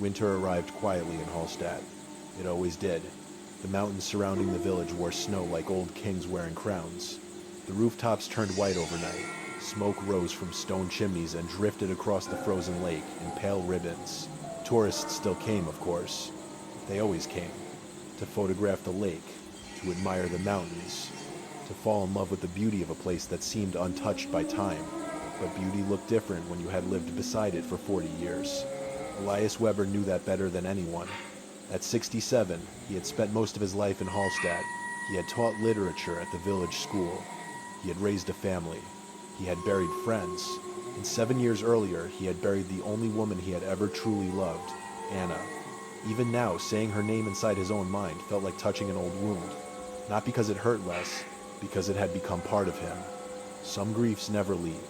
Winter arrived quietly in Hallstatt. It always did. The mountains surrounding the village wore snow like old kings wearing crowns. The rooftops turned white overnight. Smoke rose from stone chimneys and drifted across the frozen lake in pale ribbons. Tourists still came, of course. They always came. To photograph the lake, to admire the mountains, to fall in love with the beauty of a place that seemed untouched by time. But beauty looked different when you had lived beside it for 40 years. Elias Weber knew that better than anyone. At 67, he had spent most of his life in Hallstatt. He had taught literature at the village school. He had raised a family. He had buried friends. And 7 years earlier, he had buried the only woman he had ever truly loved, Anna. Even now, saying her name inside his own mind felt like touching an old wound. Not because it hurt less, because it had become part of him. Some griefs never leave.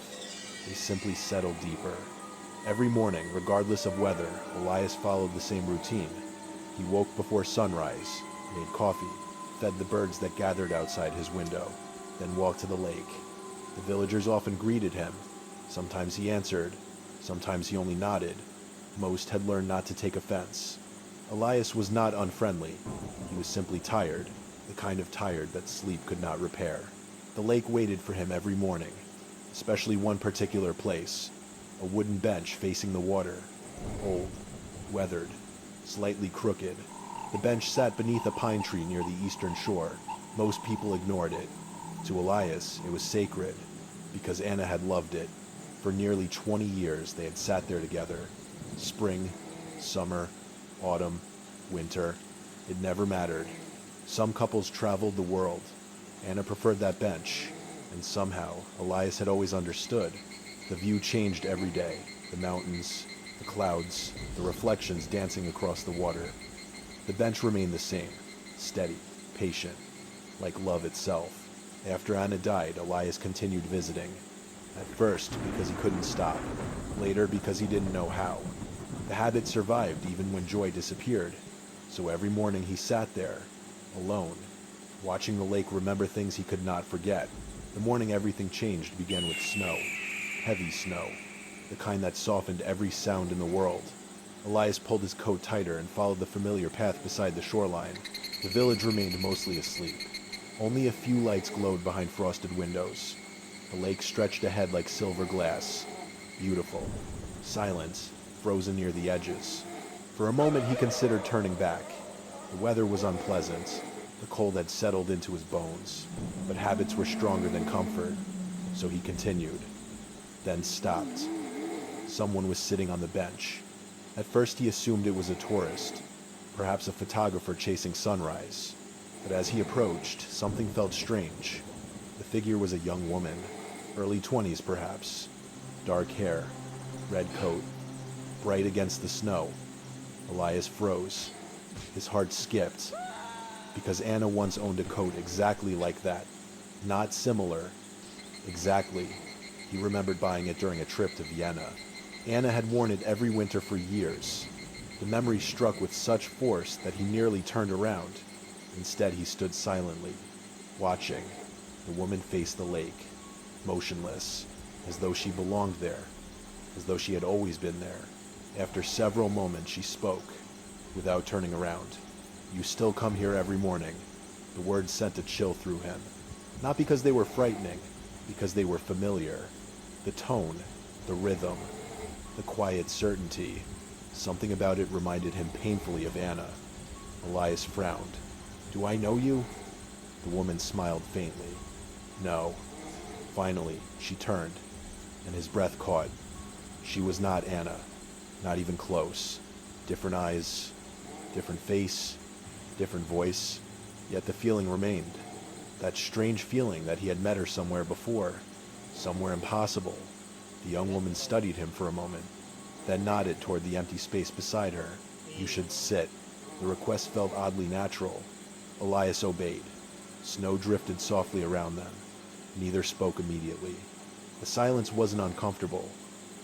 They simply settle deeper. Every morning, regardless of weather, Elias followed the same routine. He woke before sunrise, made coffee, fed the birds that gathered outside his window, then walked to the lake. The villagers often greeted him. Sometimes he answered, sometimes he only nodded. Most had learned not to take offense. Elias was not unfriendly. He was simply tired, the kind of tired that sleep could not repair. The lake waited for him every morning, especially one particular place, a wooden bench facing the water, old, weathered, slightly crooked. The bench sat beneath a pine tree near the eastern shore. Most people ignored it. To Elias, it was sacred, because Anna had loved it. For nearly 20 years, they had sat there together. Spring, summer, autumn, winter. It never mattered. Some couples traveled the world. Anna preferred that bench, and somehow, Elias had always understood. The view changed every day. The mountains, the clouds, the reflections dancing across the water. The bench remained the same, steady, patient, like love itself. After Anna died, Elias continued visiting. At first, because he couldn't stop. Later, because he didn't know how. The habit survived even when joy disappeared. So every morning he sat there, alone, watching the lake remember things he could not forget. The morning everything changed began with snow. Heavy snow. The kind that softened every sound in the world. Elias pulled his coat tighter and followed the familiar path beside the shoreline. The village remained mostly asleep. Only a few lights glowed behind frosted windows. The lake stretched ahead like silver glass. Beautiful. Silent, frozen near the edges. For a moment he considered turning back. The weather was unpleasant. The cold had settled into his bones. But habits were stronger than comfort. So he continued. Then stopped. Someone was sitting on the bench. At first he assumed it was a tourist. Perhaps a photographer chasing sunrise. But as he approached, something felt strange. The figure was a young woman, early 20s perhaps. Dark hair, red coat, bright against the snow. Elias froze. His heart skipped, because Anna once owned a coat exactly like that. Not similar. Exactly. He remembered buying it during a trip to Vienna. Anna had worn it every winter for years. The memory struck with such force that he nearly turned around. Instead, he stood silently, watching. The woman faced the lake, motionless, as though she belonged there, as though she had always been there. After several moments, she spoke, without turning around. "You still come here every morning." The words sent a chill through him. Not because they were frightening, because they were familiar. The tone, the rhythm, the quiet certainty. Something about it reminded him painfully of Anna. Elias frowned. "Do I know you?" The woman smiled faintly. "No." Finally, she turned, and his breath caught. She was not Anna, not even close. Different eyes, different face, different voice, yet the feeling remained. That strange feeling that he had met her somewhere before, somewhere impossible. The young woman studied him for a moment, then nodded toward the empty space beside her. "You should sit." The request felt oddly natural. Elias obeyed. Snow drifted softly around them. Neither spoke immediately. The silence wasn't uncomfortable,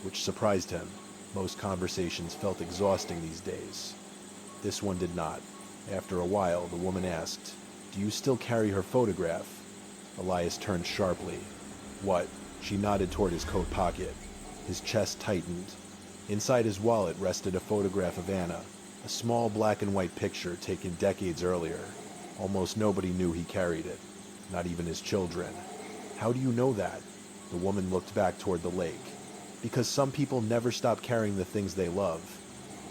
which surprised him. Most conversations felt exhausting these days. This one did not. After a while, the woman asked, "Do you still carry her photograph?" Elias turned sharply. "What?" She nodded toward his coat pocket. His chest tightened. Inside his wallet rested a photograph of Anna, a small black and white picture taken decades earlier. Almost nobody knew he carried it, not even his children. How do you know that? The woman looked back toward the lake. Because some people never stop carrying the things they love.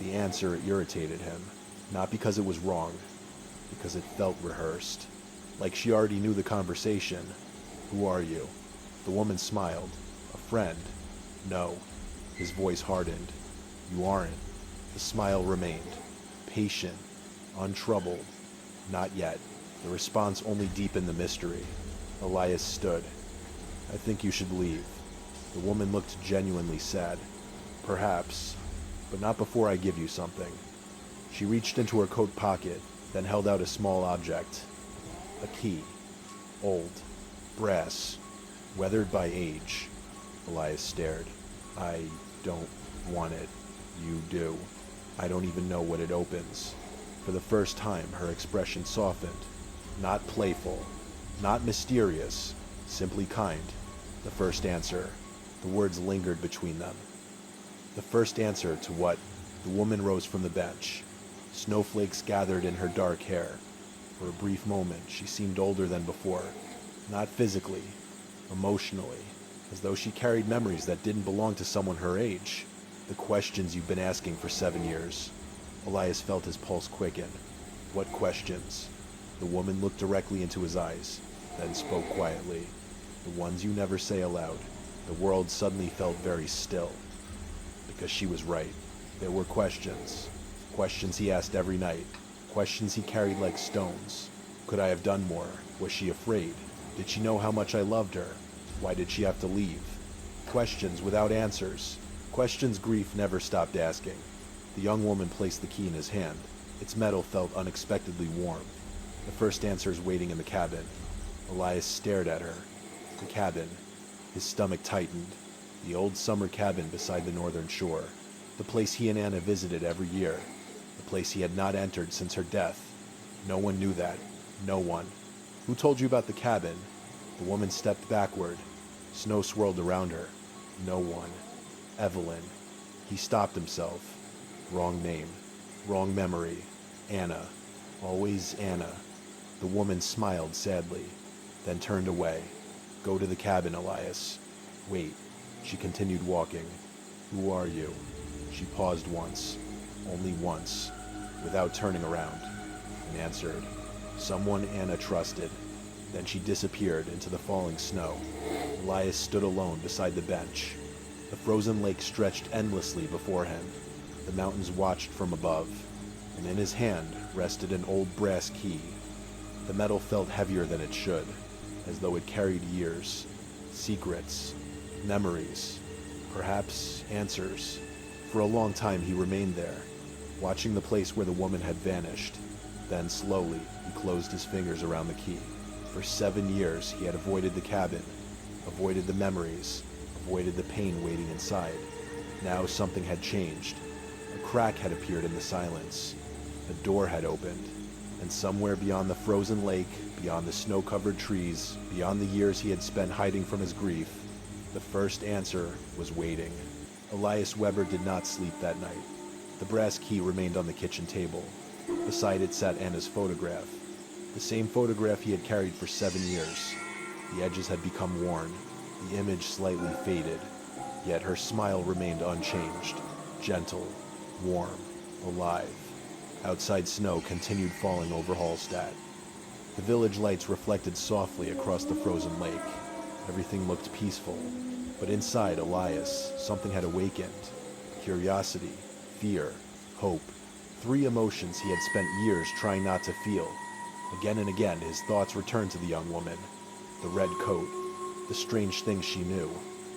The answer irritated him, not because it was wrong, because it felt rehearsed. Like she already knew the conversation. Who are you? The woman smiled. A friend? No. His voice hardened. You aren't. The smile remained. Patient. Untroubled. Not yet. The response only deepened the mystery. Elias stood. I think you should leave. The woman looked genuinely sad. Perhaps, but not before I give you something. She reached into her coat pocket, then held out a small object. A key. Old. Brass. Weathered by age. Elias stared. I don't want it. You do. I don't even know what it opens. For the first time, her expression softened. Not playful. Not mysterious. Simply kind. The first answer. The words lingered between them. The first answer to what? The woman rose from the bench. Snowflakes gathered in her dark hair. For a brief moment, she seemed older than before. Not physically, emotionally, as though she carried memories that didn't belong to someone her age. The questions you've been asking for 7 years. Elias felt his pulse quicken. What questions? The woman looked directly into his eyes, then spoke quietly. The ones you never say aloud. The world suddenly felt very still. Because she was right. There were questions. Questions he asked every night. Questions he carried like stones. Could I have done more? Was she afraid? Did she know how much I loved her? Why did she have to leave? Questions without answers. Questions grief never stopped asking. The young woman placed the key in his hand. Its metal felt unexpectedly warm. The first answers waiting in the cabin. Elias stared at her. The cabin. His stomach tightened. The old summer cabin beside the northern shore. The place he and Anna visited every year. The place he had not entered since her death. No one knew that. No one. Who told you about the cabin? The woman stepped backward. Snow swirled around her. No one. Evelyn. He stopped himself. Wrong name. Wrong memory. Anna. Always Anna. The woman smiled sadly, then turned away. Go to the cabin, Elias. Wait. She continued walking. Who are you? She paused once. Only once. Without turning around. And answered. Someone Anna trusted. Then she disappeared into the falling snow. Elias stood alone beside the bench. The frozen lake stretched endlessly before him. The mountains watched from above, and in his hand rested an old brass key. The metal felt heavier than it should, as though it carried years, secrets, memories, perhaps answers. For a long time he remained there, watching the place where the woman had vanished. Then slowly he closed his fingers around the key. For 7 years he had avoided the cabin, avoided the memories, avoided the pain waiting inside. Now something had changed. A crack had appeared in the silence. A door had opened, and somewhere beyond the frozen lake, beyond the snow-covered trees, beyond the years he had spent hiding from his grief, the first answer was waiting. Elias Weber did not sleep that night. The brass key remained on the kitchen table. Beside it sat Anna's photograph. The same photograph he had carried for 7 years. The edges had become worn, the image slightly faded, yet her smile remained unchanged, gentle, warm, alive. Outside snow continued falling over Hallstatt. The village lights reflected softly across the frozen lake. Everything looked peaceful, but inside Elias, something had awakened. Curiosity, fear, hope. 3 emotions he had spent years trying not to feel. Again and again, his thoughts returned to the young woman. The red coat, the strange things she knew,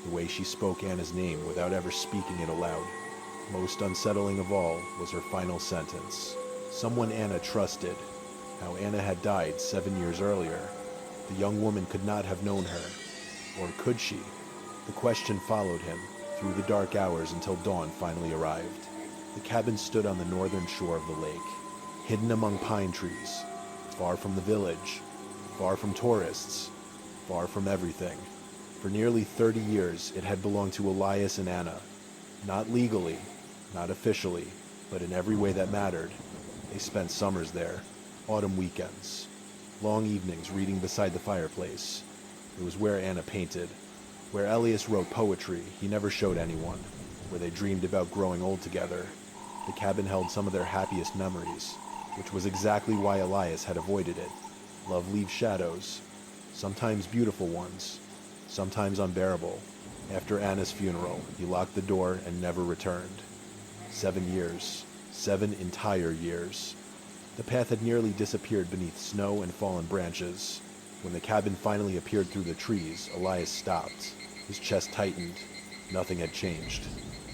the way she spoke Anna's name without ever speaking it aloud. Most unsettling of all was her final sentence. Someone Anna trusted. How Anna had died 7 years earlier. The young woman could not have known her. Or could she? The question followed him through the dark hours until dawn finally arrived. The cabin stood on the northern shore of the lake, hidden among pine trees, far from the village, far from tourists, far from everything. For nearly 30 years, it had belonged to Elias and Anna. Not legally, Not officially, but in every way that mattered. They spent summers there, autumn weekends, long evenings reading beside the fireplace. It was where Anna painted, where Elias wrote poetry he never showed anyone, where they dreamed about growing old together. The cabin held some of their happiest memories, which was exactly why Elias had avoided it. Love leaves shadows, sometimes beautiful ones, sometimes unbearable. After Anna's funeral, he locked the door and never returned. 7 years. 7 entire years. The path had nearly disappeared beneath snow and fallen branches. When the cabin finally appeared through the trees, Elias stopped. His chest tightened. Nothing had changed.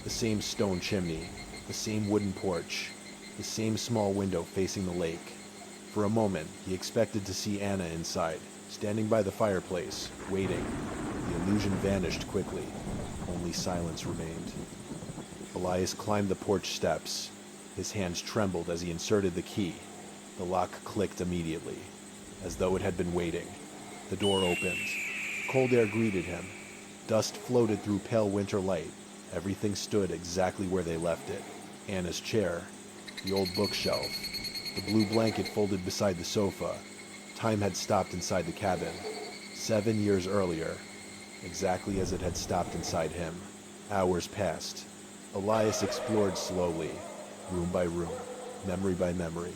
The same stone chimney, the same wooden porch, the same small window facing the lake. For a moment, he expected to see Anna inside, standing by the fireplace, waiting. The illusion vanished quickly. Only silence remained. Elias climbed the porch steps. His hands trembled as he inserted the key. The lock clicked immediately, as though it had been waiting. The door opened. Cold air greeted him. Dust floated through pale winter light. Everything stood exactly where they left it. Anna's chair, the old bookshelf, the blue blanket folded beside the sofa. Time had stopped inside the cabin. 7 years earlier, exactly as it had stopped inside him. Hours passed. Elias explored slowly, room by room, memory by memory,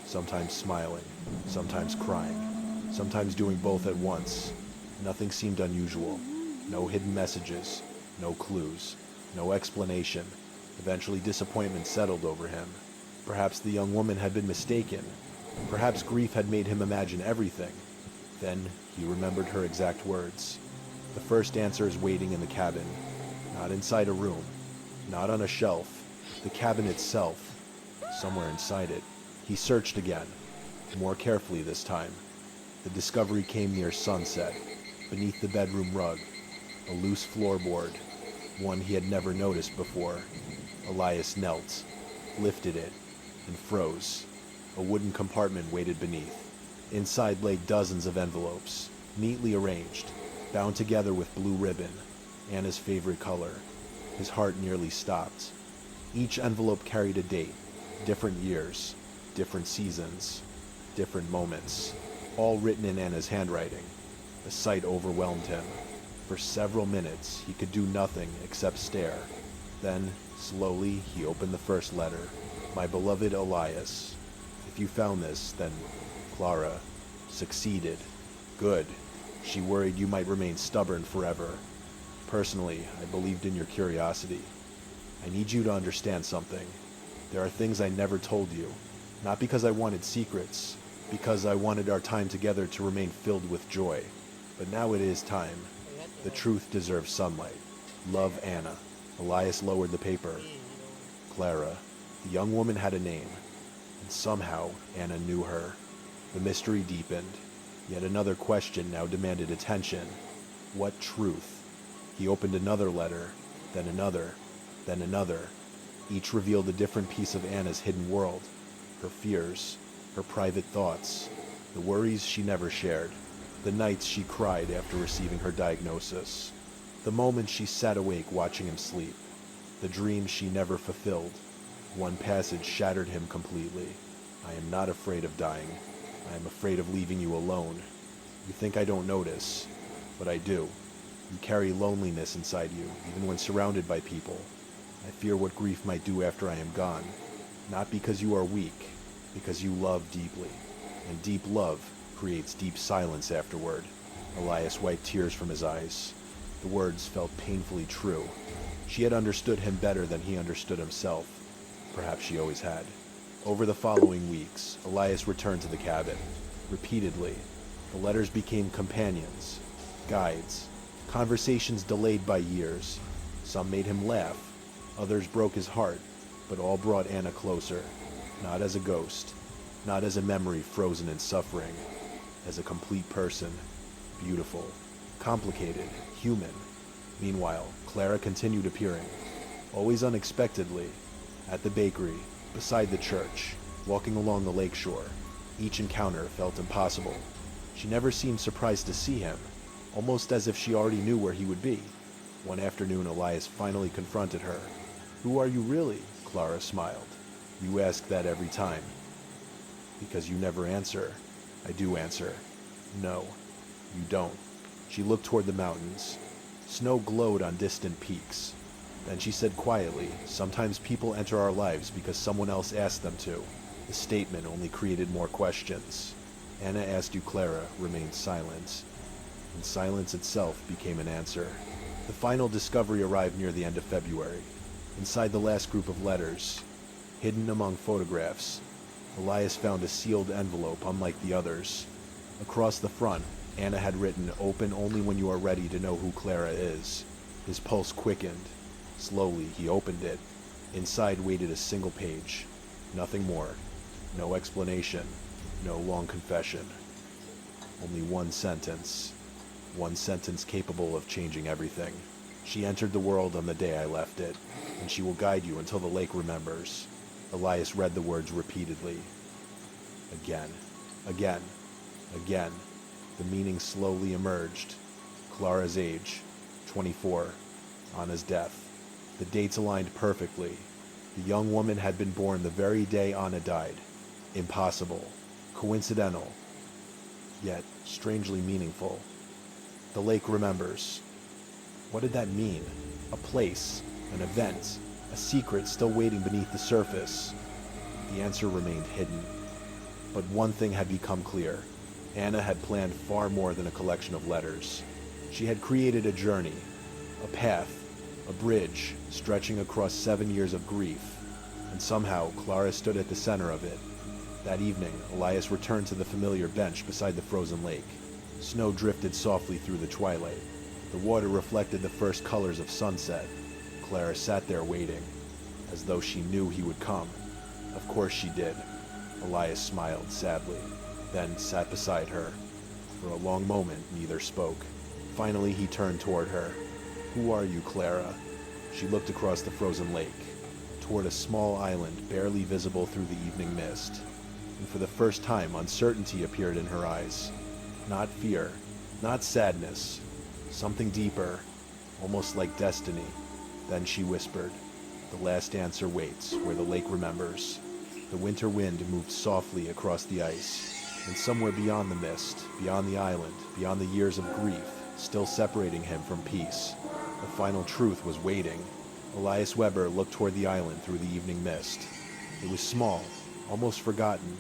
sometimes smiling, sometimes crying, sometimes doing both at once. Nothing seemed unusual. No hidden messages, no clues, no explanation. Eventually disappointment settled over him. Perhaps the young woman had been mistaken. Perhaps grief had made him imagine everything. Then he remembered her exact words. The first answer is waiting in the cabin, not inside a room, not on a shelf, the cabin itself, somewhere inside it. He searched again, more carefully this time. The discovery came near sunset, beneath the bedroom rug, a loose floorboard, one he had never noticed before. Elias knelt, lifted it, and froze. A wooden compartment waited beneath. Inside lay dozens of envelopes, neatly arranged, bound together with blue ribbon, Anna's favorite color. His heart nearly stopped. Each envelope carried a date, different years, different seasons, different moments, all written in Anna's handwriting. The sight overwhelmed him. For several minutes, he could do nothing except stare. Then, slowly, he opened the first letter. My beloved Elias, if you found this, then Clara succeeded. Good. She worried you might remain stubborn forever. Personally, I believed in your curiosity. I need you to understand something. There are things I never told you, not because I wanted secrets, because I wanted our time together to remain filled with joy. But now it is time. The truth deserves sunlight. Love, Anna. Elias lowered the paper. Clara. The young woman had a name, and somehow Anna knew her. The mystery deepened. Yet another question now demanded attention. What truth? He opened another letter, then another, then another. Each revealed a different piece of Anna's hidden world. Her fears, her private thoughts, the worries she never shared, the nights she cried after receiving her diagnosis, the moments she sat awake watching him sleep, the dreams she never fulfilled. One passage shattered him completely. I am not afraid of dying. I am afraid of leaving you alone. You think I don't notice, but I do. You carry loneliness inside you, even when surrounded by people. I fear what grief might do after I am gone. Not because you are weak, because you love deeply. And deep love creates deep silence afterward. Elias wiped tears from his eyes. The words felt painfully true. She had understood him better than he understood himself. Perhaps she always had. Over the following weeks, Elias returned to the cabin. Repeatedly, the letters became companions, guides, conversations delayed by years. Some made him laugh, others broke his heart, but all brought Anna closer, not as a ghost, not as a memory frozen in suffering, as a complete person, beautiful, complicated, human. Meanwhile, Clara continued appearing, always unexpectedly, at the bakery, beside the church, walking along the lakeshore. Each encounter felt impossible. She never seemed surprised to see him, almost as if she already knew where he would be. One afternoon, Elias finally confronted her. Who are you really? Clara smiled. You ask that every time. Because you never answer. I do answer. No, you don't. She looked toward the mountains. Snow glowed on distant peaks. Then she said quietly, sometimes people enter our lives because someone else asked them to. The statement only created more questions. Anna asked you, Clara remained silent. And silence itself became an answer. The final discovery arrived near the end of February. Inside the last group of letters, hidden among photographs, Elias found a sealed envelope unlike the others. Across the front, Anna had written, "Open only when you are ready to know who Clara is." His pulse quickened. Slowly, he opened it. Inside waited a single page. Nothing more. No explanation. No long confession. Only one sentence. One sentence capable of changing everything. She entered the world on the day I left it, and she will guide you until the lake remembers. Elias read the words repeatedly. Again. Again. Again. The meaning slowly emerged. Clara's age, 24. Anna's death. The dates aligned perfectly. The young woman had been born the very day Anna died. Impossible. Coincidental. Yet strangely meaningful. The lake remembers. What did that mean? A place, an event, a secret still waiting beneath the surface. The answer remained hidden. But one thing had become clear. Anna had planned far more than a collection of letters. She had created a journey, a path, a bridge stretching across 7 years of grief, and somehow Clara stood at the center of it. That evening, Elias returned to the familiar bench beside the frozen lake. Snow drifted softly through the twilight. The water reflected the first colors of sunset. Clara sat there waiting, as though she knew he would come. Of course she did. Elias smiled sadly, then sat beside her. For a long moment, neither spoke. Finally, he turned toward her. "Who are you, Clara?" She looked across the frozen lake, toward a small island barely visible through the evening mist. And for the first time, uncertainty appeared in her eyes. Not fear, not sadness, something deeper, almost like destiny. Then she whispered, "The last answer waits, where the lake remembers." The winter wind moved softly across the ice, and somewhere beyond the mist, beyond the island, beyond the years of grief, still separating him from peace, the final truth was waiting. Elias Weber looked toward the island through the evening mist. It was small, almost forgotten,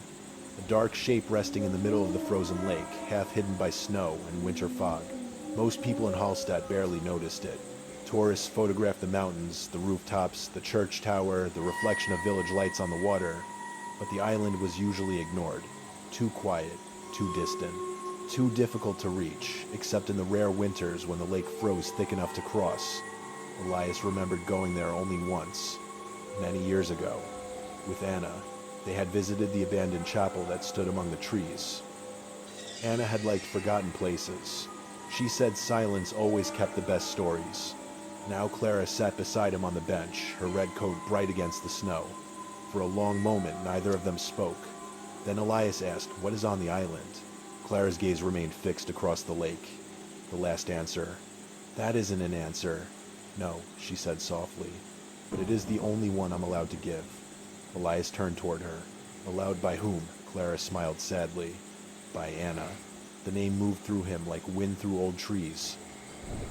a dark shape resting in the middle of the frozen lake, half hidden by snow and winter fog. Most people in Hallstatt barely noticed it. Tourists photographed the mountains, the rooftops, the church tower, the reflection of village lights on the water, but the island was usually ignored. Too quiet, too distant, too difficult to reach, except in the rare winters when the lake froze thick enough to cross. Elias remembered going there only once, many years ago. With Anna, they had visited the abandoned chapel that stood among the trees. Anna had liked forgotten places. She said silence always kept the best stories. Now Clara sat beside him on the bench, her red coat bright against the snow. For a long moment, neither of them spoke. Then Elias asked, "What is on the island?" Clara's gaze remained fixed across the lake. The last answer. "That isn't an answer." "No," she said softly, "but it is the only one I'm allowed to give." Elias turned toward her. "Allowed by whom?" Clara smiled sadly. "By Anna." The name moved through him like wind through old trees.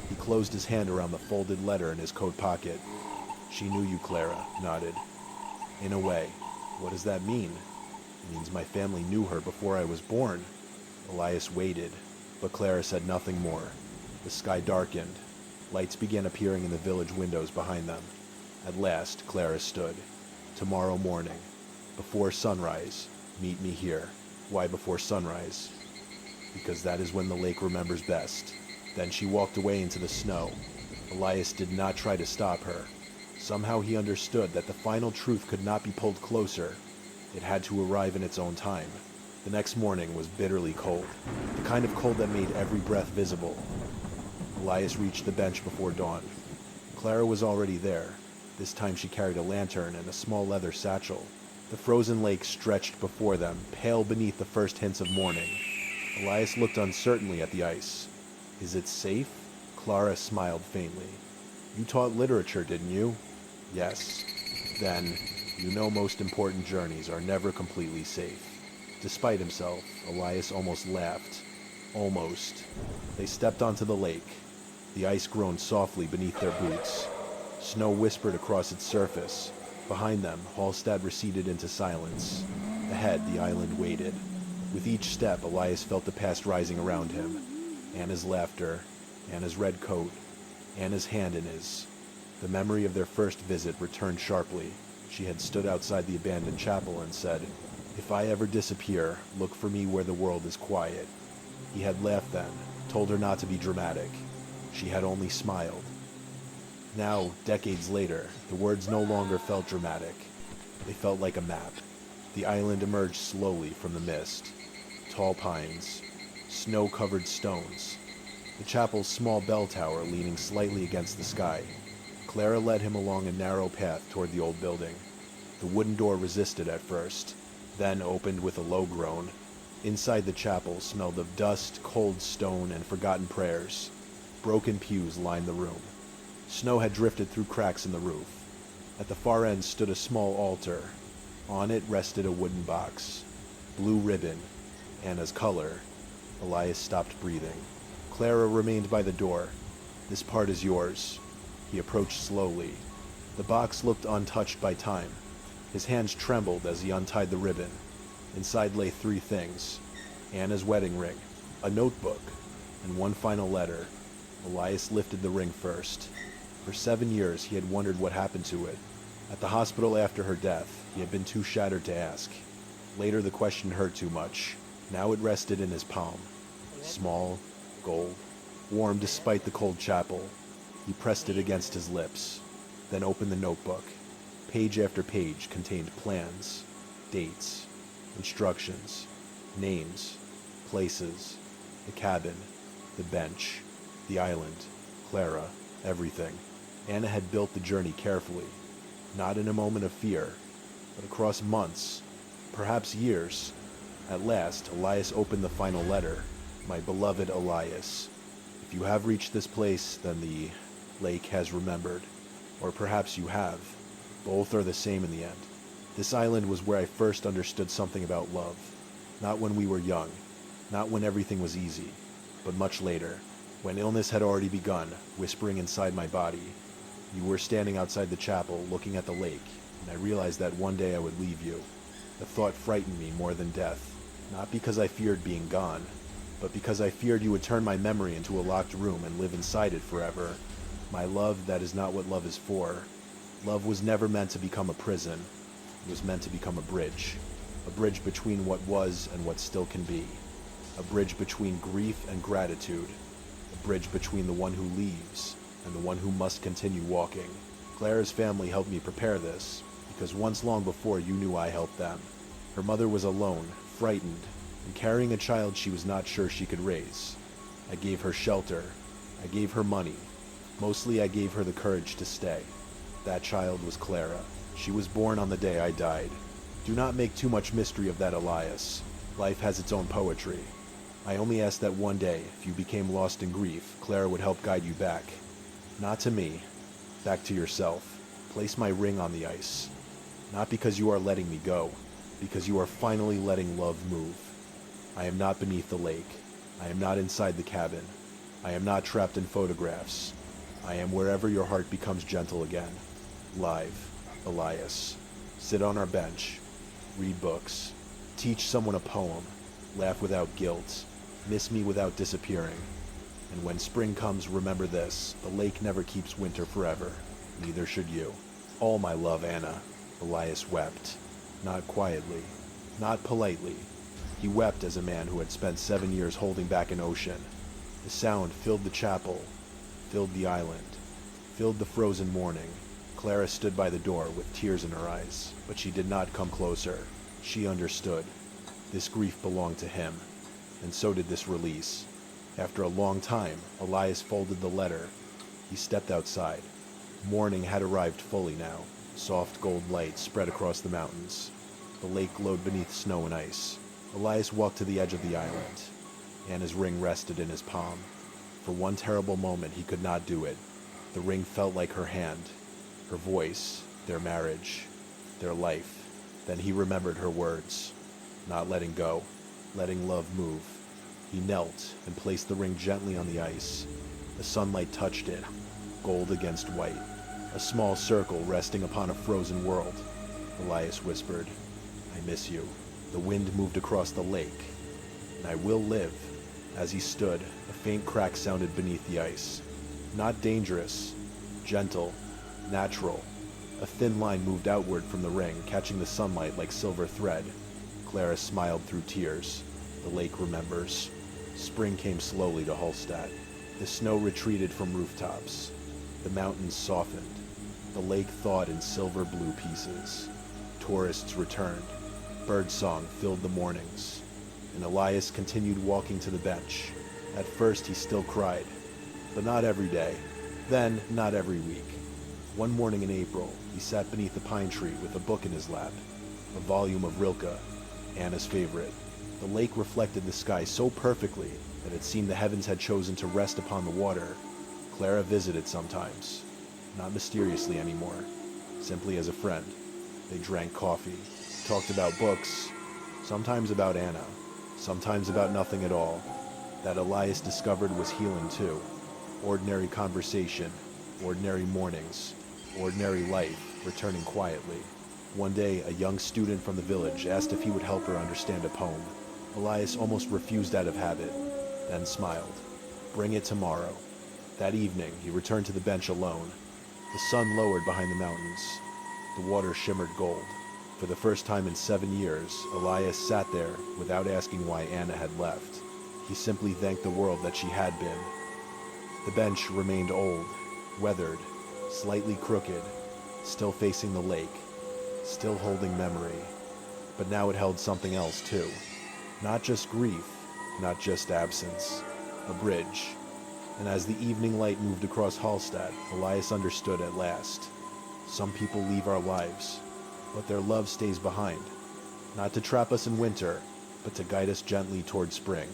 He closed his hand around the folded letter in his coat pocket. "She knew you," Clara nodded. "In a way." "What does that mean?" "It means my family knew her before I was born." Elias waited, but Clara said nothing more. The sky darkened. Lights began appearing in the village windows behind them. At last, Clara stood. "Tomorrow morning, before sunrise, meet me here." "Why before sunrise?" "Because that is when the lake remembers best." Then she walked away into the snow. Elias did not try to stop her. Somehow he understood that the final truth could not be pulled closer. It had to arrive in its own time. The next morning was bitterly cold, the kind of cold that made every breath visible. Elias reached the bench before dawn. Clara was already there. This time she carried a lantern and a small leather satchel. The frozen lake stretched before them, pale beneath the first hints of morning. Elias looked uncertainly at the ice. "Is it safe?" Clara smiled faintly. "You taught literature, didn't you?" "Yes." Then, you know most important journeys are never completely safe. Despite himself, Elias almost laughed. Almost. They stepped onto the lake. The ice groaned softly beneath their boots. Snow whispered across its surface. Behind them, Hallstatt receded into silence. Ahead, the island waited. With each step, Elias felt the past rising around him. Anna's laughter, Anna's red coat, Anna's hand in his. The memory of their first visit returned sharply. She had stood outside the abandoned chapel and said, "If I ever disappear, look for me where the world is quiet." He had laughed then, told her not to be dramatic. She had only smiled. Now, decades later, the words no longer felt dramatic. They felt like a map. The island emerged slowly from the mist. Tall pines, snow-covered stones, the chapel's small bell tower leaning slightly against the sky. Clara led him along a narrow path toward the old building. The wooden door resisted at first, then opened with a low groan. Inside the chapel smelled of dust, cold stone, and forgotten prayers. Broken pews lined the room. Snow had drifted through cracks in the roof. At the far end stood a small altar. On it rested a wooden box. Blue ribbon, Anna's color. Elias stopped breathing. Clara remained by the door. "This part is yours." He approached slowly. The box looked untouched by time. His hands trembled as he untied the ribbon. Inside lay three things: Anna's wedding ring, a notebook, and one final letter. Elias lifted the ring first. For 7 years he had wondered what happened to it. At the hospital after her death, he had been too shattered to ask. Later the question hurt too much. Now it rested in his palm. Small, gold, warm despite the cold chapel. He pressed it against his lips, then opened the notebook. Page after page contained plans, dates, instructions, names, places, the cabin, the bench, the island, Clara, everything. Anna had built the journey carefully, not in a moment of fear, but across months, perhaps years. At last, Elias opened the final letter. "My beloved Elias, if you have reached this place, then the lake has remembered. Or perhaps you have. Both are the same in the end. This island was where I first understood something about love. Not when we were young, not when everything was easy, but much later, when illness had already begun, whispering inside my body. You were standing outside the chapel, looking at the lake, and I realized that one day I would leave you. The thought frightened me more than death, not because I feared being gone, but because I feared you would turn my memory into a locked room and live inside it forever. My love, that is not what love is for. Love was never meant to become a prison. It was meant to become a bridge between what was and what still can be, a bridge between grief and gratitude, a bridge between the one who leaves and the one who must continue walking. Clara's family helped me prepare this, because once long before you knew I helped them. Her mother was alone, frightened, and carrying a child she was not sure she could raise. I gave her shelter. I gave her money. Mostly I gave her the courage to stay. That child was Clara. She was born on the day I died. Do not make too much mystery of that, Elias. Life has its own poetry. I only ask that one day, if you became lost in grief, Clara would help guide you back. Not to me. Back to yourself. Place my ring on the ice. Not because you are letting me go, because you are finally letting love move. I am not beneath the lake. I am not inside the cabin. I am not trapped in photographs. I am wherever your heart becomes gentle again. Live, Elias. Sit on our bench. Read books. Teach someone a poem. Laugh without guilt. Miss me without disappearing. And when spring comes, remember this. The lake never keeps winter forever. Neither should you. All my love, Anna. Elias wept. Not quietly. Not politely. He wept as a man who had spent 7 years holding back an ocean. The sound filled the chapel, filled the island, filled the frozen morning. Clara stood by the door with tears in her eyes, but she did not come closer. She understood. This grief belonged to him, and so did this release. After a long time, Elias folded the letter. He stepped outside. Morning had arrived fully now. Soft gold light spread across the mountains. The lake glowed beneath snow and ice. Elias walked to the edge of the island. Anna's ring rested in his palm. For one terrible moment he could not do it. The ring felt like her hand. Her voice, their marriage, their life. Then he remembered her words. Not letting go, letting love move. He knelt and placed the ring gently on the ice. The sunlight touched it, gold against white. A small circle resting upon a frozen world. Elias whispered, "I miss you." The wind moved across the lake. "And I will live." As he stood, a faint crack sounded beneath the ice. Not dangerous, gentle, natural. A thin line moved outward from the ring, catching the sunlight like silver thread. Clara smiled through tears. The lake remembers. Spring came slowly to Hallstatt. The snow retreated from rooftops. The mountains softened. The lake thawed in silver blue pieces. Tourists returned. Birdsong filled the mornings. And Elias continued walking to the bench. At first he still cried, but not every day. Then not every week. One morning in April, he sat beneath a pine tree with a book in his lap, a volume of Rilke, Anna's favorite. The lake reflected the sky so perfectly that it seemed the heavens had chosen to rest upon the water. Clara visited sometimes, not mysteriously anymore, simply as a friend. They drank coffee, talked about books, sometimes about Anna, sometimes about nothing at all. That Elias discovered was healing too. Ordinary conversation, ordinary mornings, ordinary life returning quietly. One day, a young student from the village asked if he would help her understand a poem. Elias almost refused out of habit, then smiled. Bring it tomorrow. That evening, he returned to the bench alone. The sun lowered behind the mountains. The water shimmered gold. For the first time in 7 years, Elias sat there without asking why Anna had left. He simply thanked the world that she had been. The bench remained old, weathered, slightly crooked, still facing the lake, still holding memory. But now it held something else too. Not just grief, not just absence, a bridge. And as the evening light moved across Hallstatt, Elias understood at last. Some people leave our lives, but their love stays behind. Not to trap us in winter, but to guide us gently toward spring.